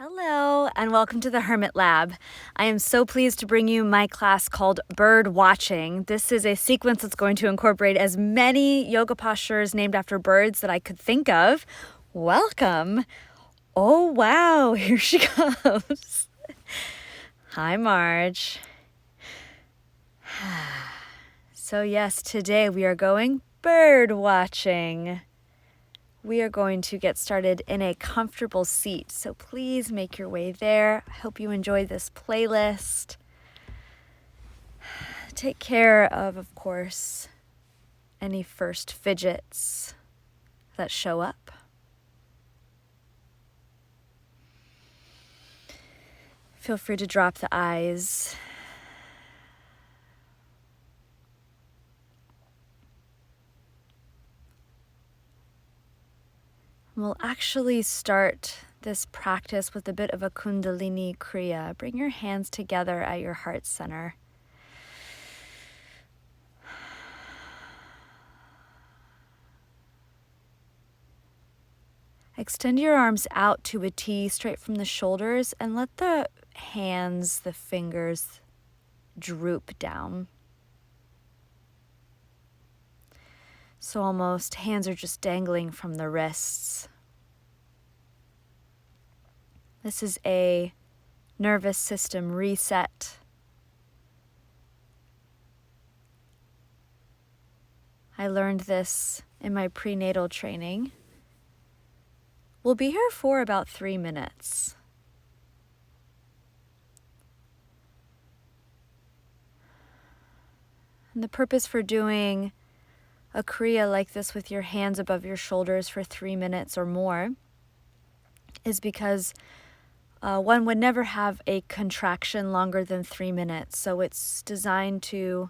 Hello, and welcome to the Hermit Lab. I am so pleased to bring you my class called Bird Watching. This is a sequence that's going to incorporate as many yoga postures named after birds that I could think of. Welcome. Oh, wow, here she comes. Hi, Marge. So yes, today we are going bird watching. We are going to get started in a comfortable seat, so please make your way there. I hope you enjoy this playlist. Take care of course, any first fidgets that show up. Feel free to drop the eyes. We'll actually start this practice with a bit of a Kundalini Kriya. Bring your hands together at your heart center. Extend your arms out to a T straight from the shoulders and let the hands, the fingers, droop down. So almost hands are just dangling from the wrists. This is a nervous system reset. I learned this in my prenatal training. We'll be here for about 3 minutes. And the purpose for doing a Kriya like this with your hands above your shoulders for 3 minutes or more is because one would never have a contraction longer than 3 minutes. So it's designed to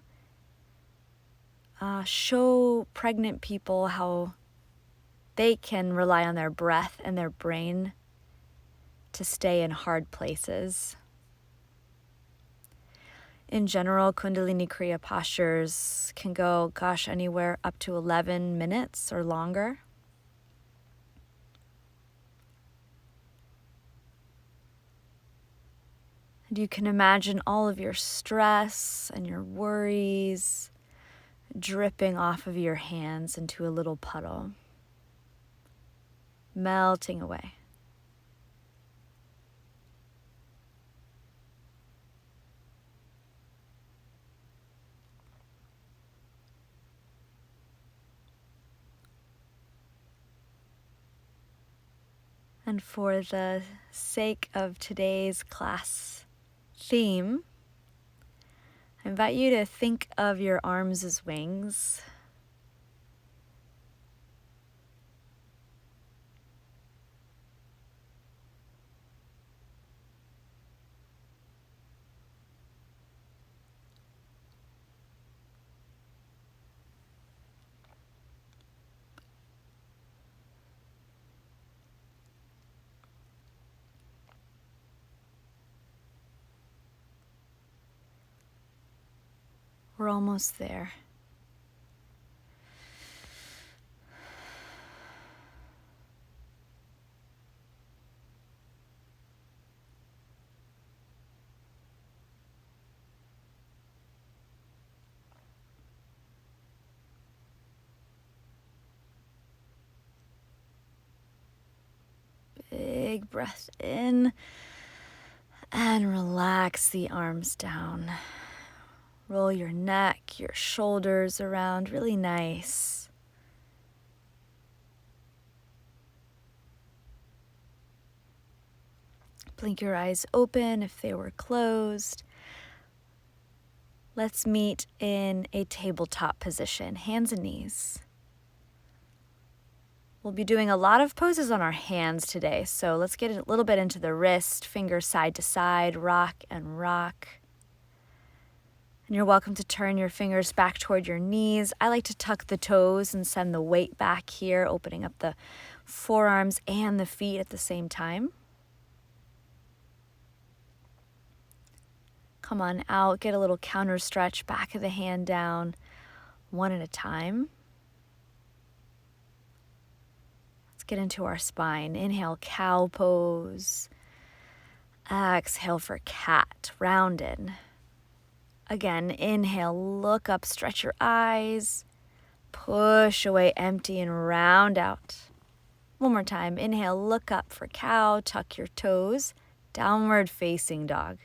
show pregnant people how they can rely on their breath and their brain to stay in hard places. In general, Kundalini Kriya postures can go, anywhere up to 11 minutes or longer. And you can imagine all of your stress and your worries dripping off of your hands into a little puddle, melting away. And for the sake of today's class theme, I invite you to think of your arms as wings. We're almost there. Big breath in and relax the arms down. Roll your neck, your shoulders around really nice. Blink your eyes open if they were closed. Let's meet in a tabletop position, hands and knees. We'll be doing a lot of poses on our hands today, so let's get a little bit into the wrist, fingers side to side, rock and rock. And you're welcome to turn your fingers back toward your knees. I like to tuck the toes and send the weight back here, opening up the forearms and the feet at the same time. Come on out, get a little counter stretch, back of the hand down, one at a time. Let's get into our spine. Inhale, cow pose. Exhale for cat, round in. Again, inhale, look up, stretch your eyes. Push away, empty, and round out. One more time. Inhale, look up for cow, tuck your toes. Downward facing dog.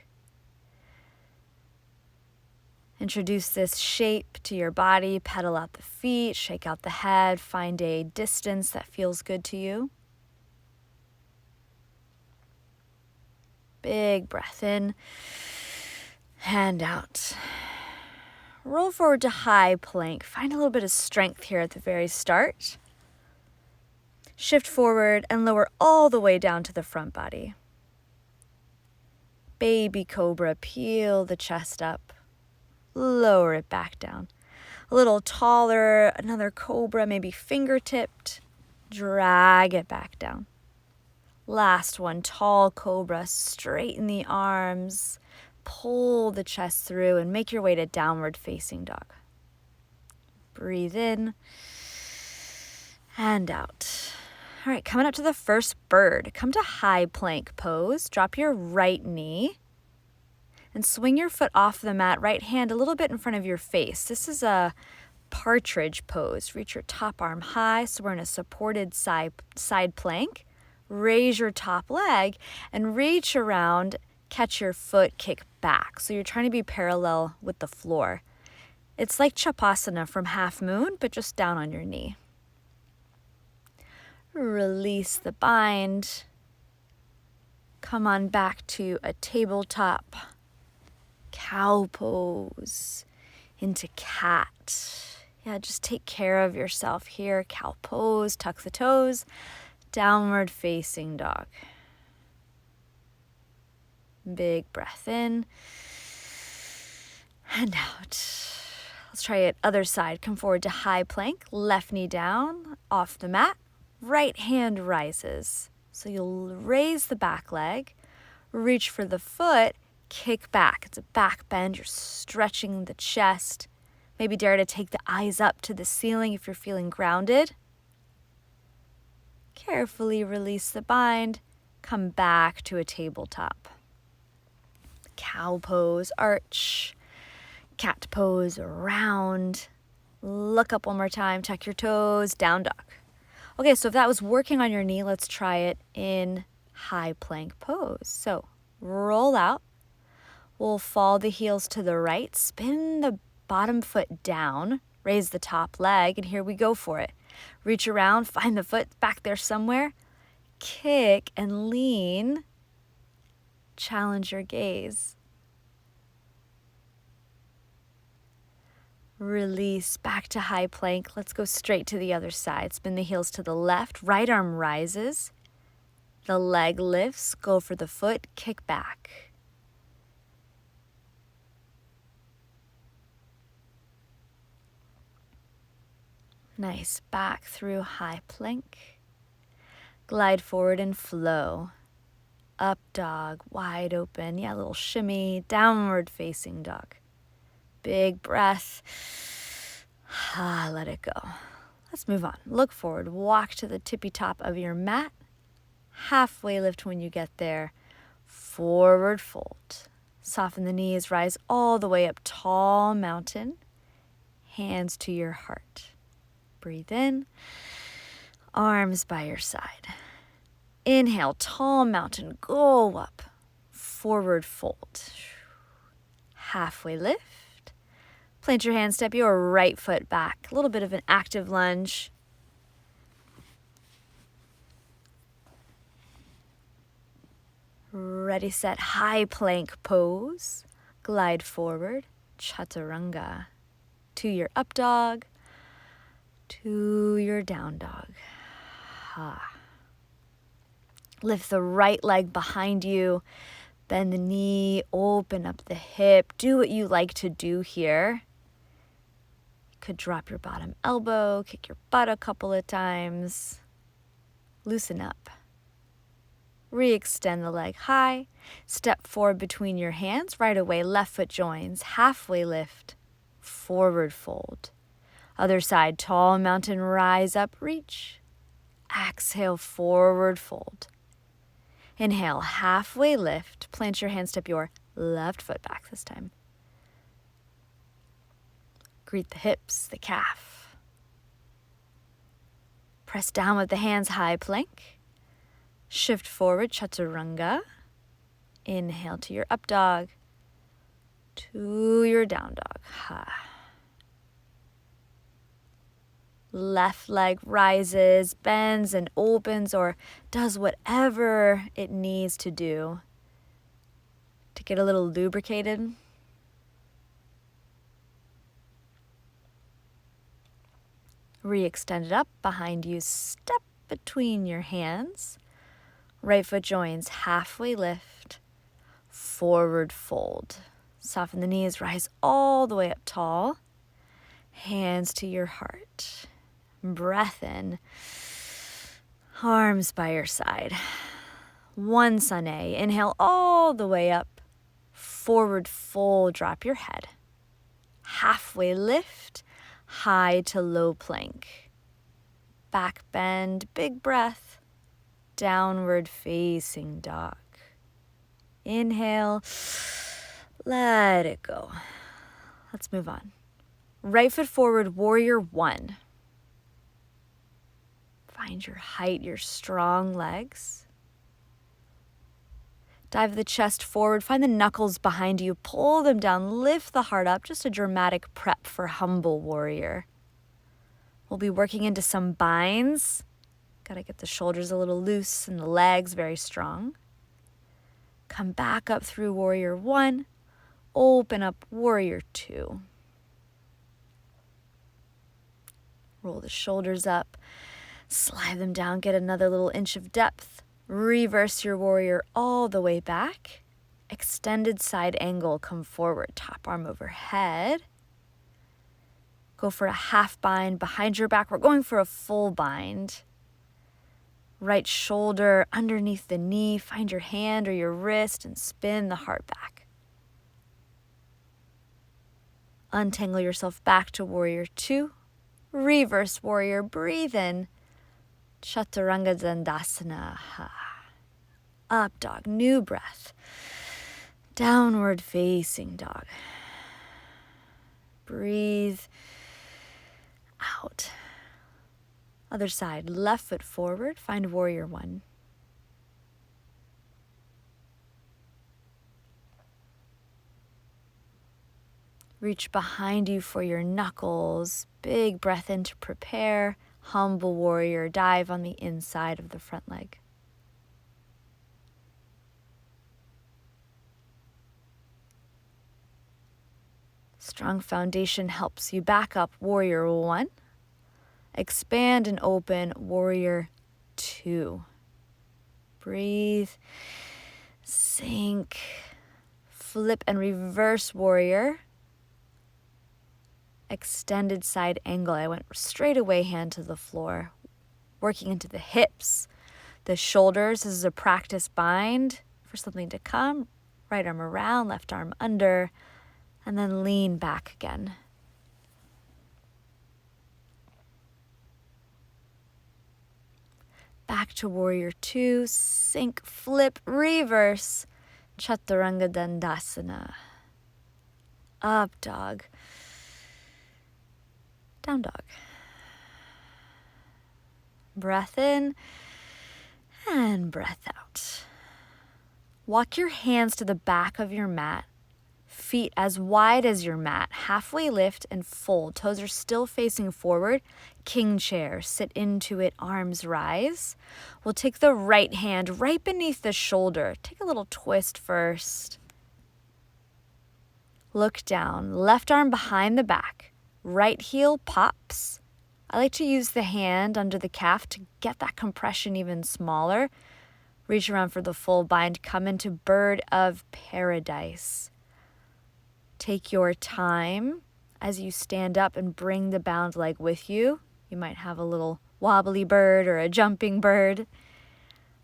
Introduce this shape to your body. Pedal out the feet, shake out the head. Find a distance that feels good to you. Big breath in and out. Roll forward to high plank. Find a little bit of strength here at the very start. Shift forward and lower all the way down to the front body. Baby cobra, peel the chest up. Lower it back down. A little taller, another cobra, maybe finger-tipped. Drag it back down. Last one, tall cobra, straighten the arms. Pull the chest through and make your way to downward facing dog. Breathe in and out. All right, coming up to the first bird. Come to high plank pose. Drop your right knee and swing your foot off the mat, right hand a little bit in front of your face. This is a partridge pose. Reach your top arm high, so we're in a supported side plank. Raise your top leg and reach around. Catch your foot, kick back. So you're trying to be parallel with the floor. It's like Chapasana from Half Moon, but just down on your knee. Release the bind. Come on back to a tabletop. Cow pose into cat. Yeah, just take care of yourself here. Cow pose, tuck the toes. Downward facing dog. Big breath in and out. Let's try it other side. Come forward to high plank, left knee down, off the mat, right hand rises. So you'll raise the back leg, reach for the foot, kick back. It's a back bend. You're stretching the chest. Maybe dare to take the eyes up to the ceiling if you're feeling grounded. Carefully release the bind. Come back to a tabletop. Cow pose, arch. Cat pose, round. Look up one more time, tuck your toes, down dog. Okay, so if that was working on your knee, let's try it in high plank pose. So roll out. We'll fall the heels to the right, spin the bottom foot down, raise the top leg, and here we go for it. Reach around, find the foot back there somewhere. Kick and lean. Challenge your gaze. Release back to high plank. Let's go straight to the other side. Spin the heels to the left. Right arm rises. The leg lifts. Go for the foot. Kick back. Nice. Back through high plank. Glide forward and flow. Up dog, wide open. Yeah, a little shimmy. Downward facing dog. Big breath. Let it go. Let's move on. Look forward. Walk to the tippy top of your mat. Halfway lift when you get there. Forward fold. Soften the knees. Rise all the way up. Tall mountain. Hands to your heart. Breathe in. Arms by your side. Inhale, tall mountain, go up, forward fold. Halfway lift. Plant your hand, step your right foot back. A little bit of an active lunge. Ready, set, high plank pose. Glide forward, chaturanga. To your up dog, to your down dog. Lift the right leg behind you. Bend the knee, open up the hip. Do what you like to do here. You could drop your bottom elbow, kick your butt a couple of times. Loosen up. Re-extend the leg high. Step forward between your hands. Right away, left foot joins. Halfway lift. Forward fold. Other side, tall mountain, rise up, reach. Exhale, forward fold. Inhale, halfway lift. Plant your hand, step your left foot back this time. Greet the hips, the calf. Press down with the hands, high plank. Shift forward, chaturanga. Inhale to your up dog. To your down dog. Ha. Left leg rises, bends and opens, or does whatever it needs to do to get a little lubricated. Re-extend it up behind you, step between your hands. Right foot joins, halfway lift, forward fold. Soften the knees, rise all the way up tall. Hands to your heart. Breath in. Arms by your side. One sun A. Inhale all the way up. Forward fold, drop your head. Halfway lift, high to low plank. Back bend, big breath. Downward facing dog. Inhale, let it go. Let's move on. Right foot forward, warrior one. Find your height, your strong legs. Dive the chest forward, find the knuckles behind you, pull them down, lift the heart up, just a dramatic prep for humble warrior. We'll be working into some binds. Gotta get the shoulders a little loose and the legs very strong. Come back up through warrior one, open up warrior two. Roll the shoulders up, slide them down, get another little inch of depth. Reverse your warrior all the way back. Extended side angle, come forward, top arm overhead. Go for a half bind behind your back. We're going for a full bind. Right shoulder underneath the knee. Find your hand or your wrist and spin the heart back. Untangle yourself back to warrior two. Reverse warrior, breathe in. Chaturanga Dandasana. Up dog, new breath. Downward facing dog. Breathe out. Other side, left foot forward, find warrior one. Reach behind you for your knuckles. Big breath in to prepare. Humble warrior, dive on the inside of the front leg. Strong foundation helps you back up, warrior one. Expand and open, warrior two. Breathe, sink, flip and reverse warrior. Extended side angle. I went straight away, hand to the floor, working into the hips, the shoulders. This is a practice bind for something to come. Right arm around, left arm under, and then lean back again. Back to warrior two, sink, flip, reverse, chaturanga dandasana. Up dog. Down dog. Breath in and breath out. Walk your hands to the back of your mat. Feet as wide as your mat. Halfway lift and fold. Toes are still facing forward. King chair. Sit into it. Arms rise. We'll take the right hand right beneath the shoulder. Take a little twist first. Look down. Left arm behind the back. Right heel pops. I like to use the hand under the calf to get that compression even smaller. Reach around for the full bind. Come into bird of paradise. Take your time as you stand up and bring the bound leg with you. You might have a little wobbly bird or a jumping bird.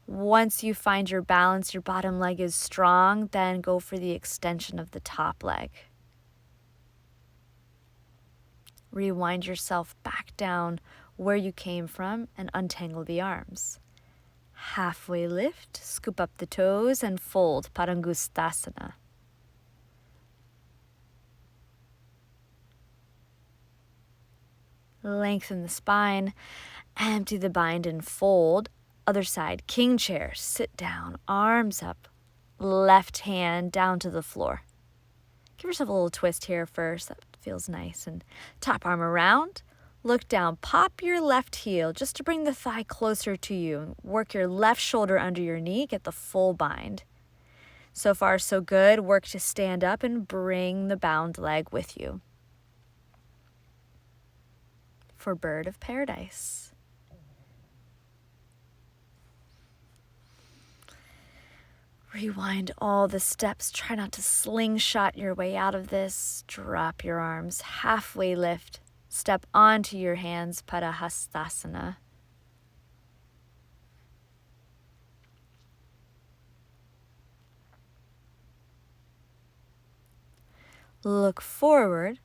Once you find your balance, your bottom leg is strong, then go for the extension of the top leg. Rewind yourself back down where you came from and untangle the arms. Halfway lift, scoop up the toes and fold, Padangustasana. Lengthen the spine, empty the bind and fold. Other side, king chair, sit down, arms up, left hand down to the floor. Give yourself a little twist here first, that feels nice. And top arm around, look down, pop your left heel just to bring the thigh closer to you. Work your left shoulder under your knee, get the full bind. So far, so good. Work to stand up and bring the bound leg with you for bird of paradise. Rewind all the steps. Try not to slingshot your way out of this. Drop your arms. Halfway lift. Step onto your hands, Padahastasana. Look forward.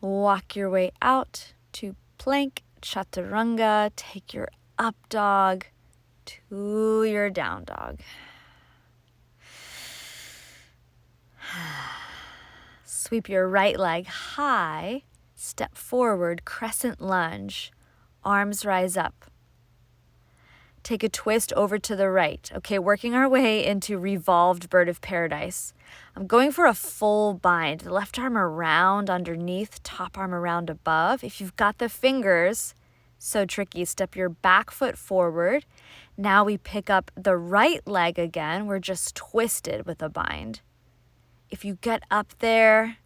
Walk your way out to plank, chaturanga. Take your up dog to your down dog. Sweep your right leg high, step forward, crescent lunge, arms rise up. Take a twist over to the right. Okay, working our way into revolved bird of paradise. I'm going for a full bind. The left arm around underneath, top arm around above. If you've got the fingers, so tricky. Step your back foot forward. Now we pick up the right leg again. We're just twisted with a bind. If you get up there,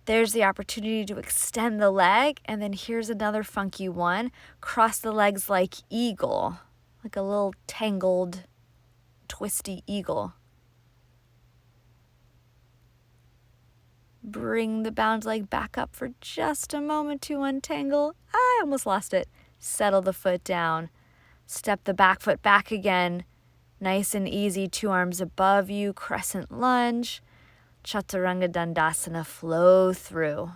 there's the opportunity to extend the leg. And then here's another funky one. Cross the legs like eagle, like a little tangled, twisty eagle. Bring the bound leg back up for just a moment to untangle. I almost lost it. Settle the foot down. Step the back foot back again. Nice and easy, 2 arms above you, crescent lunge. Chaturanga Dandasana, flow through.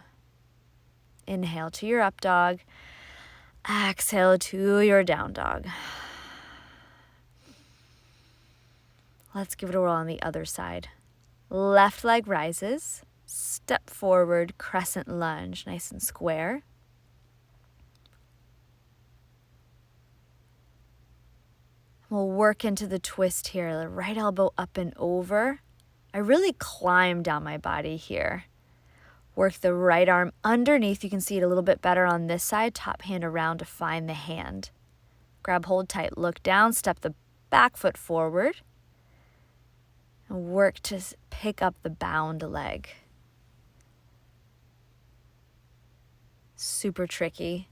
Inhale to your up dog. Exhale to your down dog. Let's give it a whirl on the other side. Left leg rises. Step forward, crescent lunge, nice and square. We'll work into the twist here. The right elbow up and over. I really climb down my body here. Work the right arm underneath. You can see it a little bit better on this side. Top hand around to find the hand. Grab hold tight, look down, step the back foot forward. And work to pick up the bound leg. Super tricky.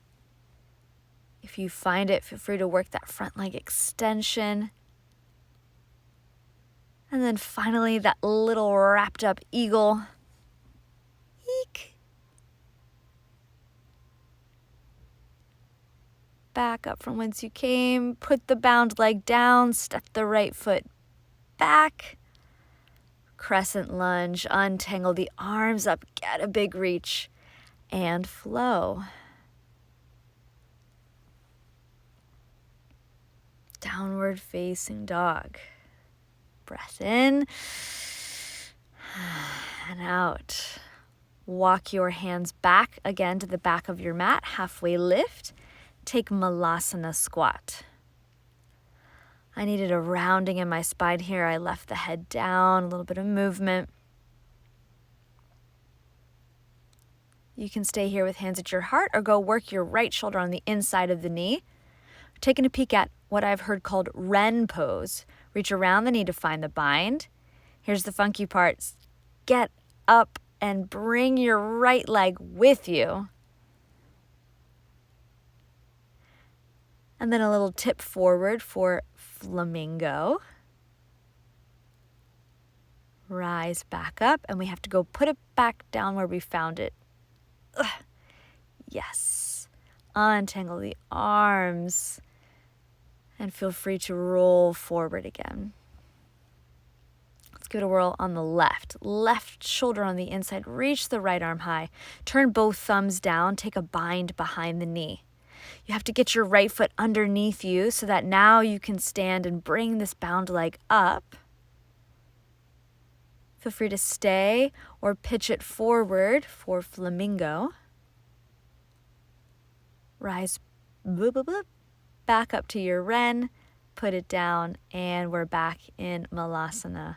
If you find it, feel free to work that front leg extension. And then finally, that little wrapped up eagle. Eek. Back up from whence you came. Put the bound leg down. Step the right foot back. Crescent lunge. Untangle the arms up. Get a big reach. And flow. Downward facing dog. Breath in and out. Walk your hands back again to the back of your mat. Halfway lift. Take Malasana squat. I needed a rounding in my spine here. I left the head down, a little bit of movement. You can stay here with hands at your heart or go work your right shoulder on the inside of the knee. Taking a peek at what I've heard called wren pose. Reach around the knee to find the bind. Here's the funky part. Get up and bring your right leg with you. And then a little tip forward for flamingo. Rise back up, and we have to go put it back down where we found it. Ugh. Yes. Untangle the arms. And feel free to roll forward again. Let's give it a whirl on the left. Left shoulder on the inside. Reach the right arm high. Turn both thumbs down. Take a bind behind the knee. You have to get your right foot underneath you so that now you can stand and bring this bound leg up. Feel free to stay or pitch it forward for flamingo. Rise back up to your wren, put it down, and we're back in malasana.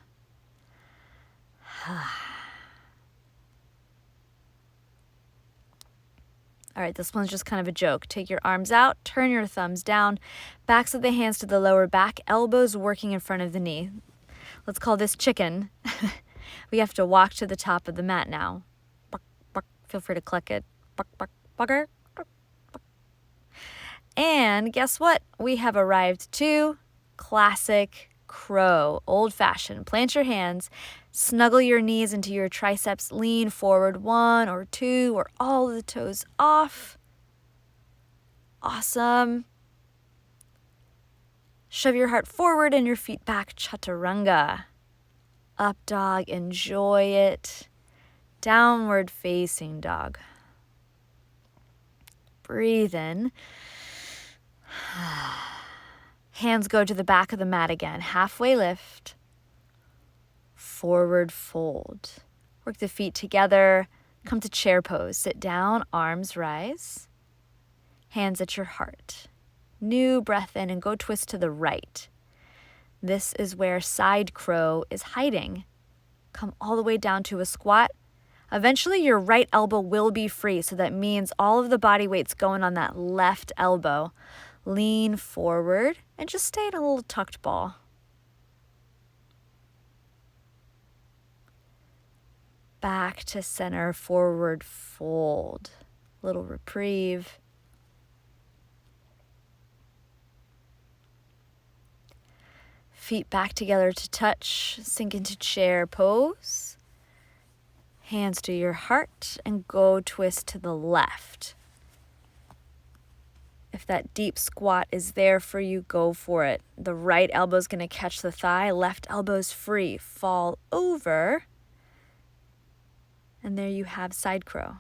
All right, this one's just kind of a joke. Take your arms out, turn your thumbs down, backs of the hands to the lower back, elbows working in front of the knee. Let's call this chicken. We have to walk to the top of the mat now. Feel free to click it. And guess what? We have arrived to classic crow, old-fashioned. Plant your hands, snuggle your knees into your triceps, lean forward 1 or 2 or all of the toes off. Awesome. Shove your heart forward and your feet back, chaturanga. Up dog, enjoy it. Downward facing dog. Breathe in. Hands go to the back of the mat again. Halfway lift. Forward fold. Work the feet together. Come to chair pose. Sit down, arms rise. Hands at your heart. New breath in and go twist to the right. This is where side crow is hiding. Come all the way down to a squat. Eventually your right elbow will be free, so that means all of the body weight's going on that left elbow. Lean forward and just stay in a little tucked ball. Back to center, forward fold. Little reprieve. Feet back together to touch, sink into chair pose. Hands to your heart and go twist to the left. If that deep squat is there for you, go for it. The right elbow's going to catch the thigh, left elbow's free. Fall over. And there you have side crow.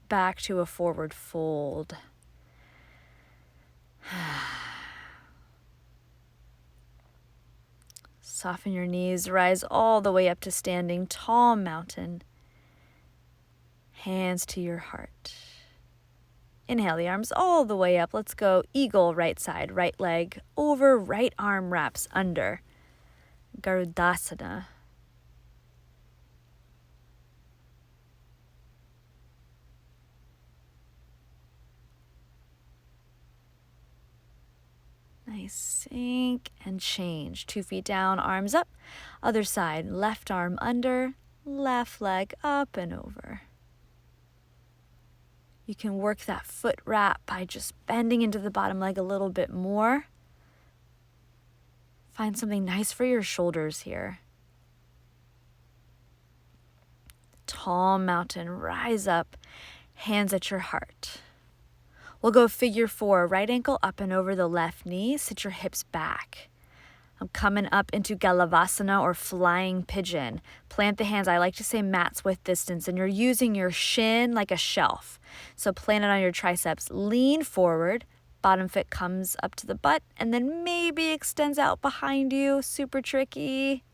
Back to a forward fold. Soften your knees, rise all the way up to standing tall mountain. Hands to your heart. Inhale the arms all the way up. Let's go eagle right side, right leg over, right arm wraps under. Garudasana. Nice, sink and change. 2 feet down, arms up. Other side, left arm under, left leg up and over. You can work that foot wrap by just bending into the bottom leg a little bit more. Find something nice for your shoulders here. Tall mountain, rise up, hands at your heart. We'll go figure 4, right ankle up and over the left knee, sit your hips back. I'm coming up into Galavasana or flying pigeon. Plant the hands, I like to say mat's width distance, and you're using your shin like a shelf. So plant it on your triceps, lean forward, bottom foot comes up to the butt, and then maybe extends out behind you, super tricky.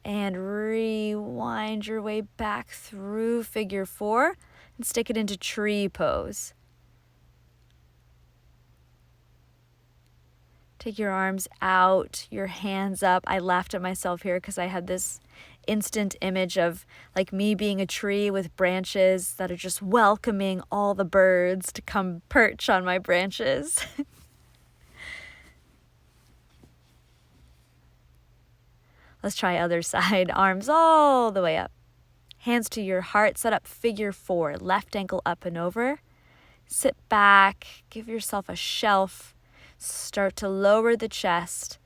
And rewind your way back through figure 4. And stick it into tree pose. Take your arms out, your hands up. I laughed at myself here because I had this instant image of like me being a tree with branches that are just welcoming all the birds to come perch on my branches. Let's try other side. Arms all the way up. Hands to your heart, set up figure 4, left ankle up and over. Sit back, give yourself a shelf. Start to lower the chest.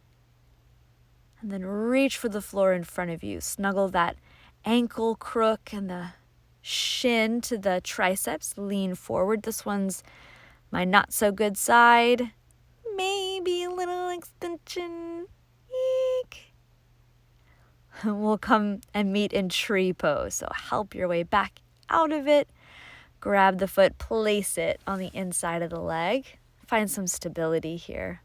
And then reach for the floor in front of you. Snuggle that ankle crook and the shin to the triceps. Lean forward. This one's my not so good side. Maybe a little extension. Eek. we'll come and meet in tree pose. So help your way back out of it. Grab the foot, place it on the inside of the leg. Find some stability here.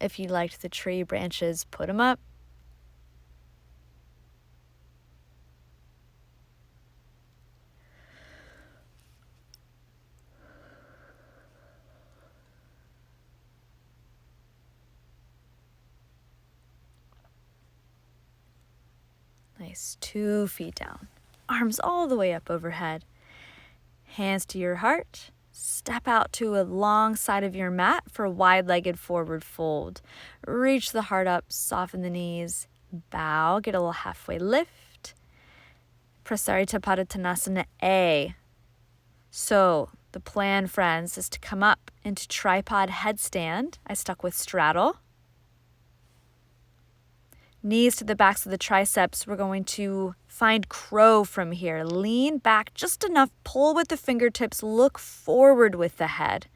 If you liked the tree branches, put them up. Nice, 2 feet down. Arms all the way up overhead. Hands to your heart. Step out to a long side of your mat for wide-legged forward fold. Reach the heart up, soften the knees, bow, get a little halfway lift. Prasarita Padottanasana A. So the plan, friends, is to come up into tripod headstand. I stuck with straddle. Knees to the backs of the triceps. We're going to find crow from here. Lean back just enough. Pull with the fingertips. Look forward with the head.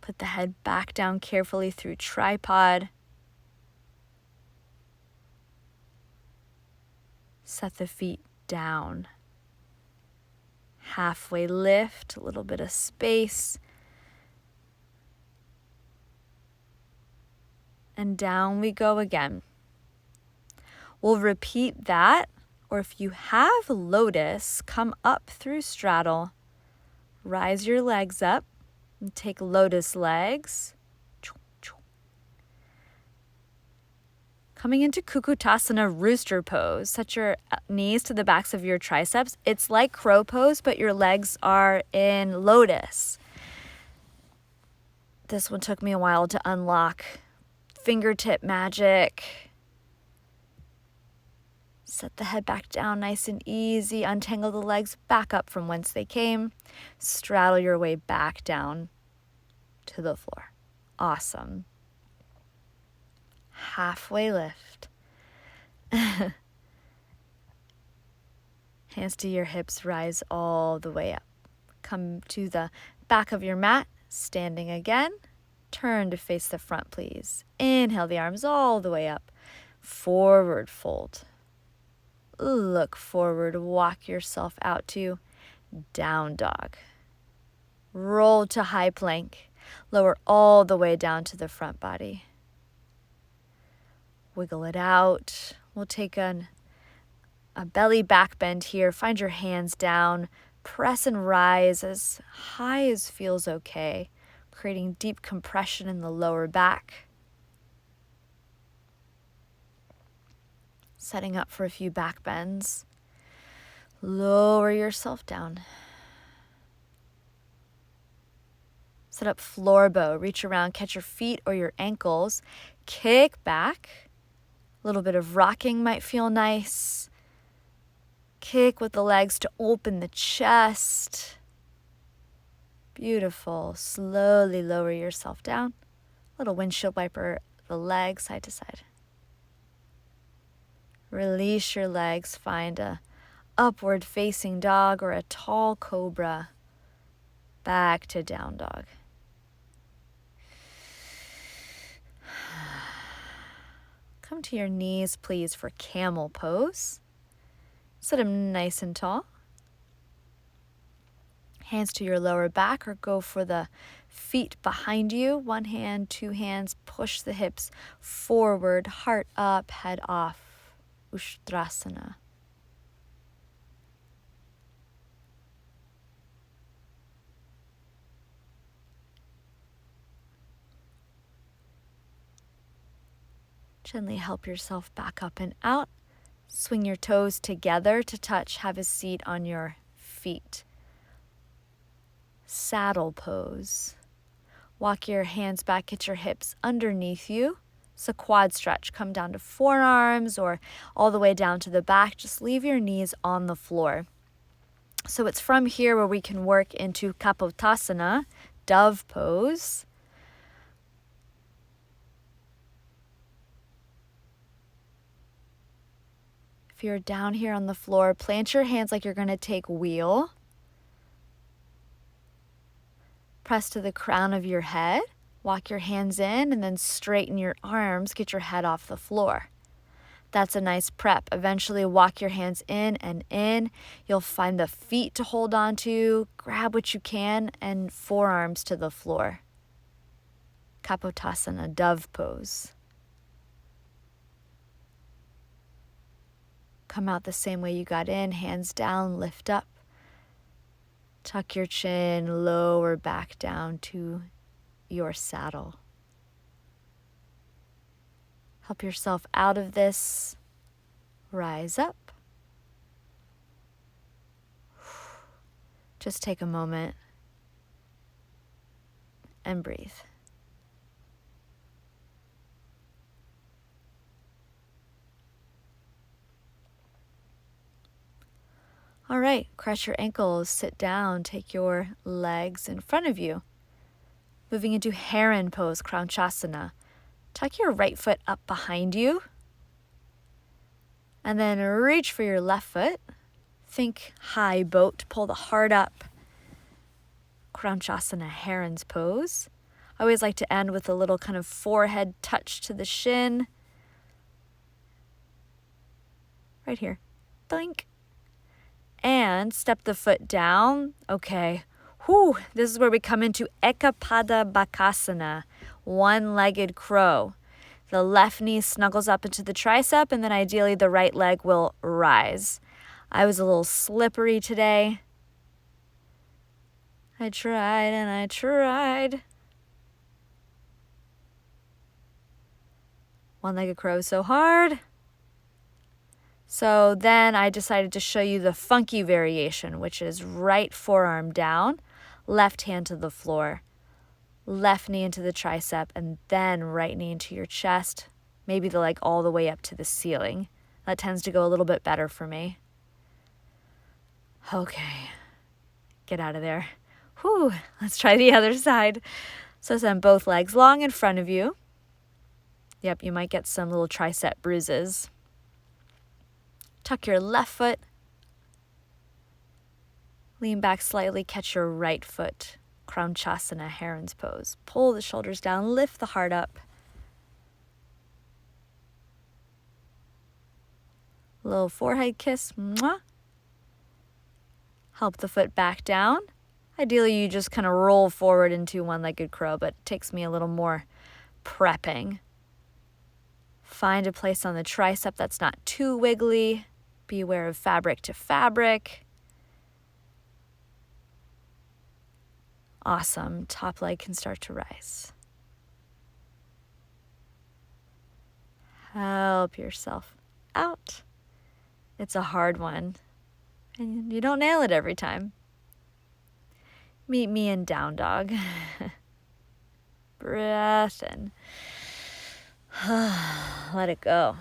Put the head back down carefully through tripod. Set the feet down. Halfway lift, a little bit of space. And down we go again. We'll repeat that, or if you have lotus, come up through straddle. Rise your legs up and take lotus legs. Coming into Kukutasana rooster pose. Set your knees to the backs of your triceps. It's like crow pose, but your legs are in lotus. This one took me a while to unlock. Fingertip magic. Set the head back down nice and easy. Untangle the legs back up from whence they came. Straddle your way back down to the floor. Awesome. Halfway lift. Hands to your hips, rise all the way up. Come to the back of your mat, standing again. Turn to face the front, please. Inhale the arms all the way up. Forward fold. Look forward. Walk yourself out to down dog. Roll to high plank. Lower all the way down to the front body. Wiggle it out. We'll take a belly back bend here. Find your hands down. Press and rise as high as feels okay. Creating deep compression in the lower back. Setting up for a few back bends. Lower yourself down. Set up floor bow. Reach around, catch your feet or your ankles. Kick back. A little bit of rocking might feel nice. Kick with the legs to open the chest. Beautiful. Slowly lower yourself down. Little windshield wiper the legs side to side. Release your legs. Find a upward facing dog or a tall cobra. Back to down dog. Come to your knees, please, for camel pose. Sit them nice and tall. Hands to your lower back or go for the feet behind you. One hand, 2 hands, push the hips forward, heart up, head off. Ushtrasana. Gently help yourself back up and out. Swing your toes together to touch. Have a seat on your feet. Saddle pose. Walk your hands back, get your hips underneath you. It's a quad stretch. Come down to forearms or all the way down to the back. Just leave your knees on the floor. So it's from here where we can work into Kapottasana, dove pose. If you're down here on the floor, plant your hands like you're going to take wheel. Press to the crown of your head. Walk your hands in and then straighten your arms, get your head off the floor. That's a nice prep. Eventually walk your hands in and in. You'll find the feet to hold on to, grab what you can, and forearms to the floor. Kapotasana, dove pose. Come out the same way you got in, hands down, lift up. Tuck your chin, lower back down to your saddle. Help yourself out of this. Rise up. Just take a moment and breathe. All right, cross your ankles, sit down, take your legs in front of you. Moving into heron pose, Kranchasana. Tuck your right foot up behind you. And then reach for your left foot. Think high boat, pull the heart up. Kranchasana, heron's pose. I always like to end with a little kind of forehead touch to the shin. Right here. Doink. And step the foot down. Okay. Whew. This is where we come into Ekapada Bakasana, one-legged crow. The left knee snuggles up into the tricep, and then ideally the right leg will rise. I was a little slippery today. I tried and I tried. One-legged crow so hard. So then I decided to show you the funky variation, which is right forearm down, left hand to the floor, left knee into the tricep, and then right knee into your chest, maybe the leg all the way up to the ceiling. That tends to go a little bit better for me. Okay, get out of there. Whew, let's try the other side. So send both legs long in front of you. Yep, you might get some little tricep bruises. Tuck your left foot. Lean back slightly, catch your right foot. Kranchasana, heron's pose. Pull the shoulders down, lift the heart up. Little forehead kiss. Mwah. Help the foot back down. Ideally, you just kind of roll forward into one-legged crow, but it takes me a little more prepping. Find a place on the tricep that's not too wiggly. Be aware of fabric to fabric. Awesome. Top leg can start to rise. Help yourself out. It's a hard one, and you don't nail it every time. Meet me in down dog. Breath in. Let it go.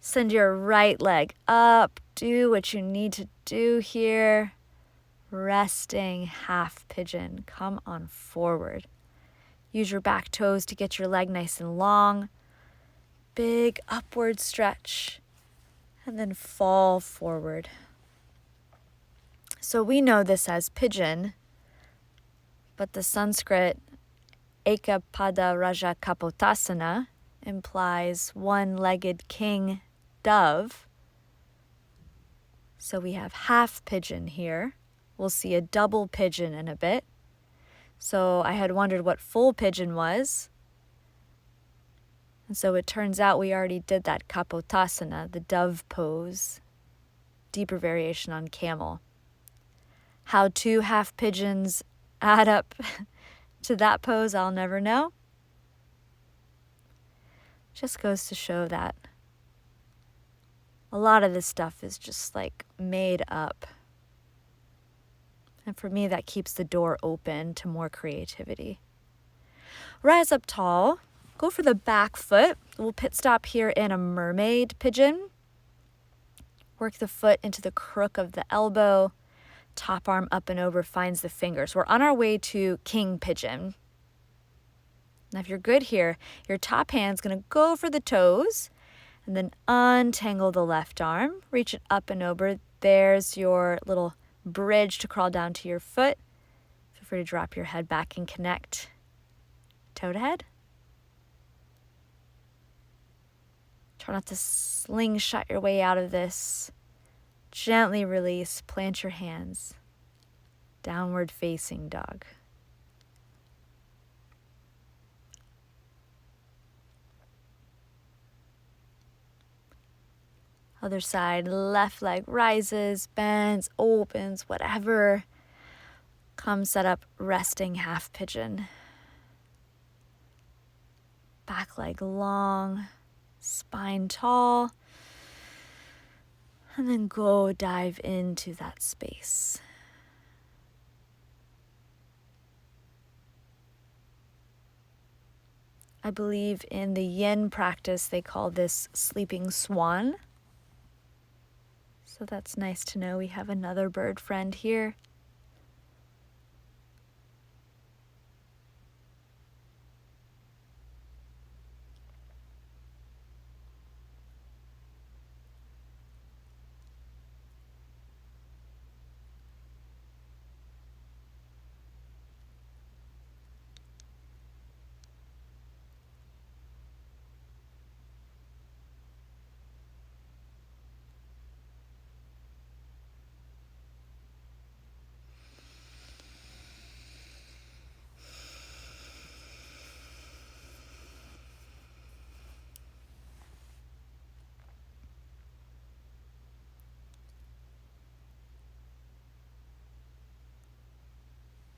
Send your right leg up. Do what you need to do here. Resting half pigeon. Come on forward. Use your back toes to get your leg nice and long. Big upward stretch. And then fall forward. So we know this as pigeon, but the Sanskrit Ekapada Raja Kapotasana implies one-legged king dove. So we have half pigeon here. We'll see a double pigeon in a bit. So I had wondered what full pigeon was. And so it turns out we already did that Kapotasana, the dove pose, deeper variation on camel. How two half pigeons add up to that pose, I'll never know. Just goes to show that a lot of this stuff is just like made up. And for me, that keeps the door open to more creativity. Rise up tall. Go for the back foot. We'll pit stop here in a mermaid pigeon. Work the foot into the crook of the elbow. Top arm up and over finds the fingers. We're on our way to king pigeon. Now, if you're good here, your top hand's going to go for the toes and then untangle the left arm. Reach it up and over. There's your little bridge to crawl down to your foot. Feel free to drop your head back and connect. Toadhead. Try not to slingshot your way out of this. Gently release, plant your hands. Downward facing dog. Other side, left leg rises, bends, opens, whatever. Come set up, resting half pigeon. Back leg long, spine tall. And then go dive into that space. I believe in the yin practice, they call this sleeping swan. So that's nice to know we have another bird friend here.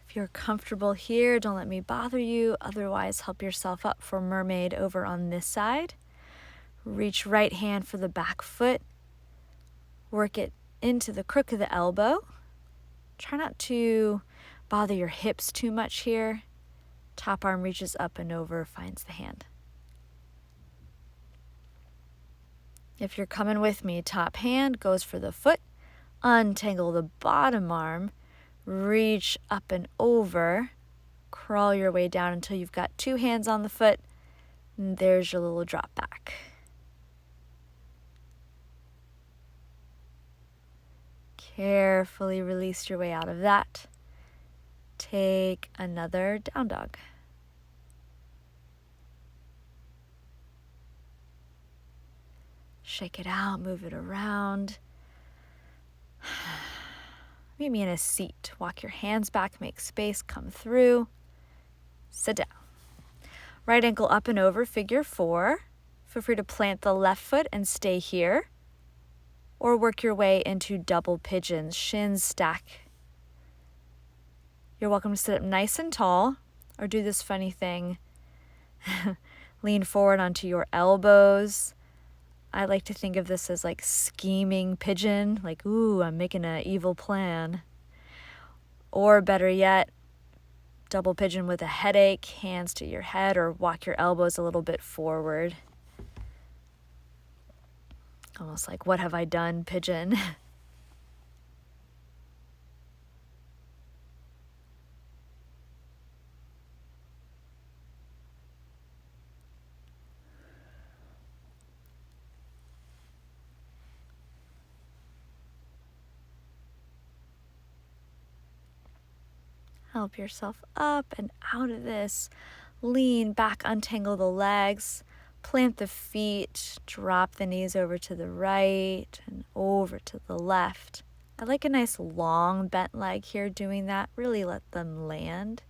If you're comfortable here, don't let me bother you. Otherwise, help yourself up for mermaid over on this side. Reach right hand for the back foot. Work it into the crook of the elbow. Try not to bother your hips too much here. Top arm reaches up and over, finds the hand. If you're coming with me, top hand goes for the foot. Untangle the bottom arm. Reach up and over. Crawl your way down until you've got two hands on the foot. And there's your little drop back. Carefully release your way out of that. Take another down dog. Shake it out, move it around. Meet me in a seat. Walk your hands back, make space, come through. Sit down. Right ankle up and over, figure four. Feel free to plant the left foot and stay here. Or work your way into double pigeons, shins stack. You're welcome to sit up nice and tall, or do this funny thing. Lean forward onto your elbows. I like to think of this as like scheming pigeon, like, ooh, I'm making an evil plan. Or better yet, double pigeon with a headache, hands to your head, or walk your elbows a little bit forward. Almost like, what have I done, pigeon? Help yourself up and out of this. Lean back, untangle the legs, plant the feet, drop the knees over to the right and over to the left. I like a nice long bent leg here doing that. Really let them land.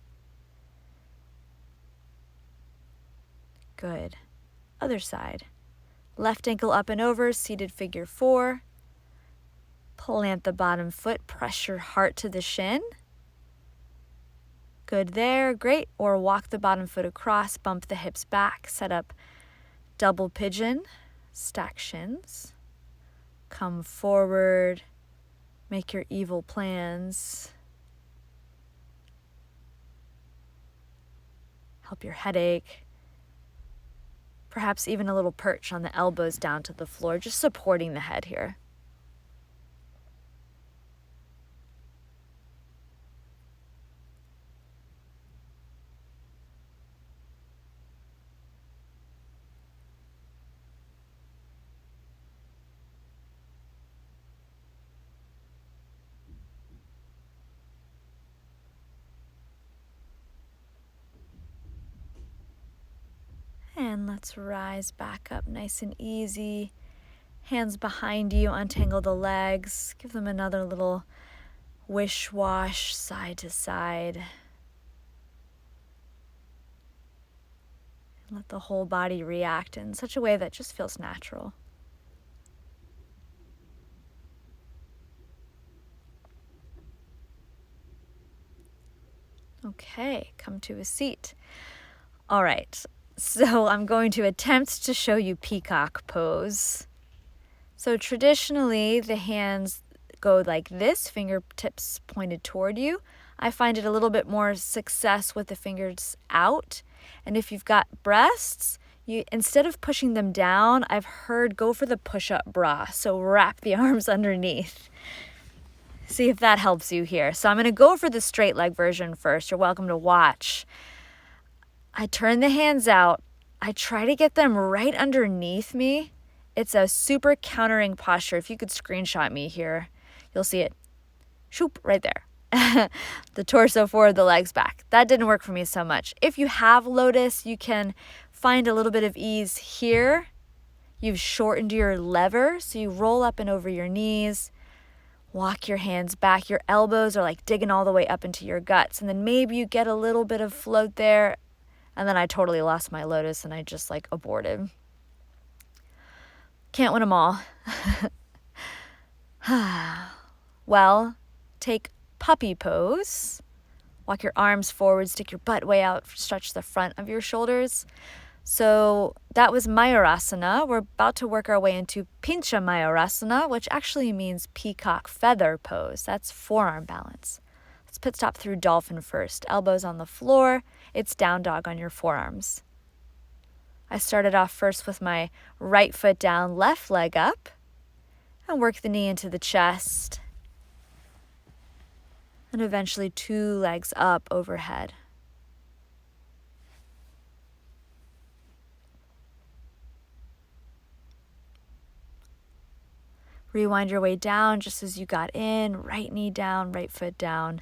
Good. Other side. Left ankle up and over, seated figure four. Plant the bottom foot, press your heart to the shin. Good there, great. Or walk the bottom foot across, bump the hips back, set up double pigeon, stack shins. Come forward, make your evil plans. Help your headache. Perhaps even a little perch on the elbows down to the floor, just supporting the head here. Let's rise back up nice and easy. Hands behind you, untangle the legs. Give them another little wish-wash side to side. Let the whole body react in such a way that just feels natural. Okay, come to a seat. All right, so I'm going to attempt to show you peacock pose. So traditionally, the hands go like this, fingertips pointed toward you. I find it a little bit more success with the fingers out. And if you've got breasts, you instead of pushing them down, I've heard go for the push-up bra. So wrap the arms underneath. See if that helps you here. So I'm going to go for the straight leg version first. You're welcome to watch. I turn the hands out. I try to get them right underneath me. It's a super countering posture. If you could screenshot me here, you'll see it. Shoop, right there. The torso forward, the legs back. That didn't work for me so much. If you have lotus, you can find a little bit of ease here. You've shortened your lever, so you roll up and over your knees. Walk your hands back. Your elbows are like digging all the way up into your guts. And then maybe you get a little bit of float there. And then I totally lost my lotus and I just like aborted. Can't win them all. Well, take puppy pose. Walk your arms forward, stick your butt way out, stretch the front of your shoulders. So that was Mayurasana. We're about to work our way into Pincha Mayurasana, which actually means peacock feather pose. That's forearm balance. Let's pit stop through dolphin first. Elbows on the floor. It's down dog on your forearms. I started off first with my right foot down, left leg up, and work the knee into the chest. And eventually 2 legs up overhead. Rewind your way down just as you got in, right knee down, right foot down,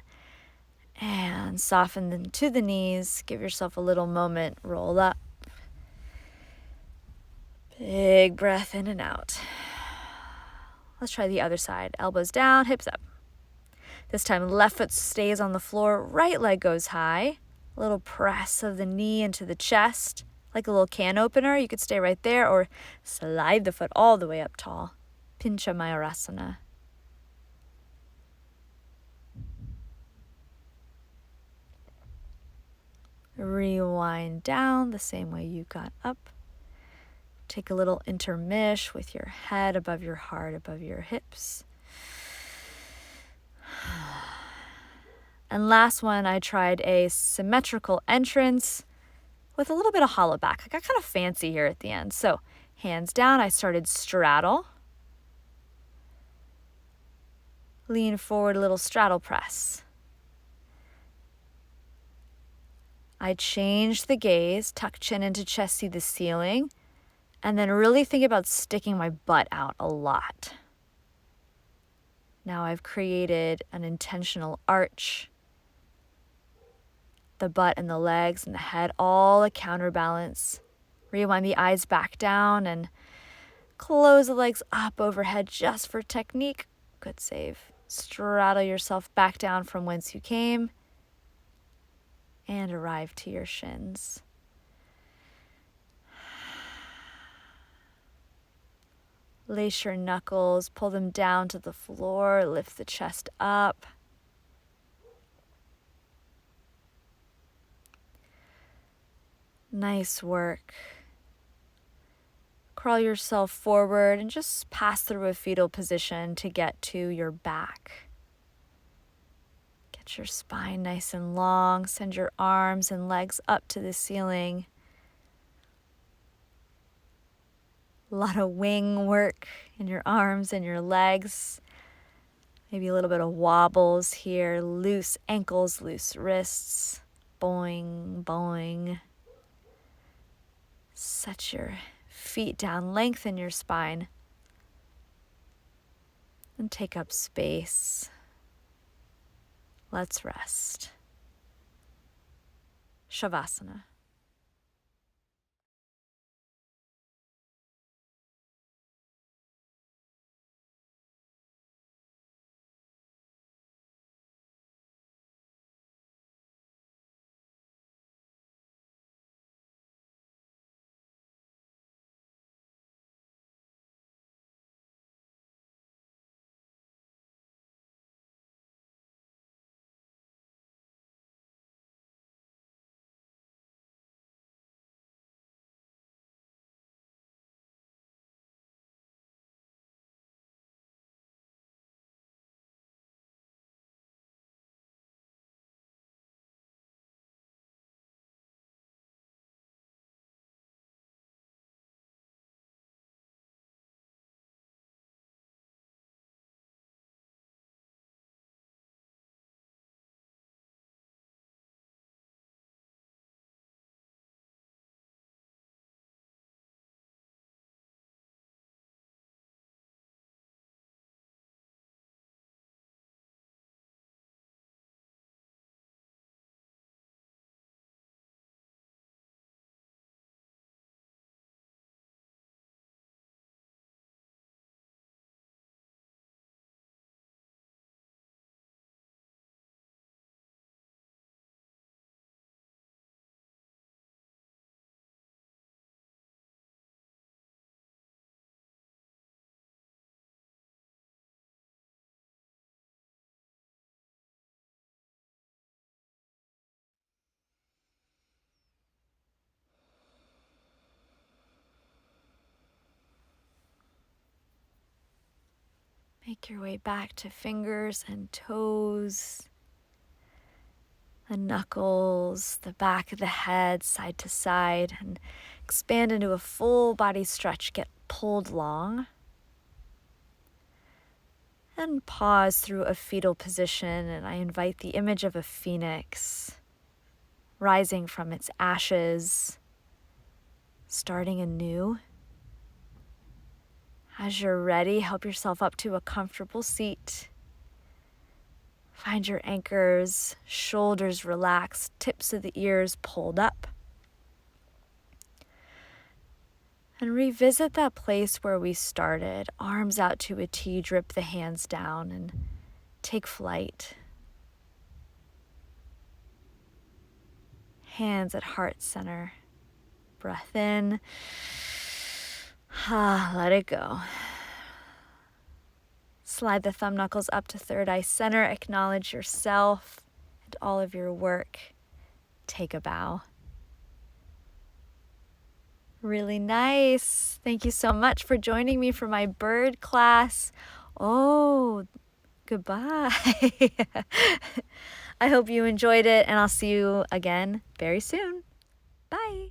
and soften into the knees. Give yourself a little moment, roll up. Big breath in and out. Let's try the other side. Elbows down, hips up. This time left foot stays on the floor, right leg goes high. A little press of the knee into the chest, like a little can opener. You could stay right there or slide the foot all the way up tall. Pincha Mayurasana. Rewind down the same way you got up. Take a little intermish with your head above your heart, above your hips. And last one, I tried a symmetrical entrance with a little bit of hollow back. I got kind of fancy here at the end. So hands down, I started straddle. Lean forward, a little straddle press. I change the gaze, tuck chin into chest, see the ceiling, and then really think about sticking my butt out a lot. Now I've created an intentional arch. The butt and the legs and the head, all a counterbalance. Rewind the eyes back down and close the legs up overhead just for technique. Good save. Straddle yourself back down from whence you came and arrive to your shins. Lace your knuckles, pull them down to the floor, lift the chest up. Nice work. Crawl yourself forward and just pass through a fetal position to get to your back. Get your spine nice and long. Send your arms and legs up to the ceiling. A lot of wing work in your arms and your legs. Maybe a little bit of wobbles here. Loose ankles, loose wrists. Boing, boing. Set your feet down, lengthen your spine, and take up space. Let's rest. Shavasana. Make your way back to fingers and toes, the knuckles, the back of the head, side to side, and expand into a full body stretch. Get pulled long. And pause through a fetal position, and I invite the image of a phoenix rising from its ashes, starting anew. As you're ready, help yourself up to a comfortable seat. Find your anchors, shoulders relaxed, tips of the ears pulled up. And revisit that place where we started. Arms out to a T, drip the hands down, and take flight. Hands at heart center. Breath in. Let it go. Slide the thumb knuckles up to third eye center. Acknowledge yourself and all of your work. Take a bow. Really nice. Thank you so much for joining me for my bird class. Oh, goodbye. I hope you enjoyed it, and I'll see you again very soon. Bye.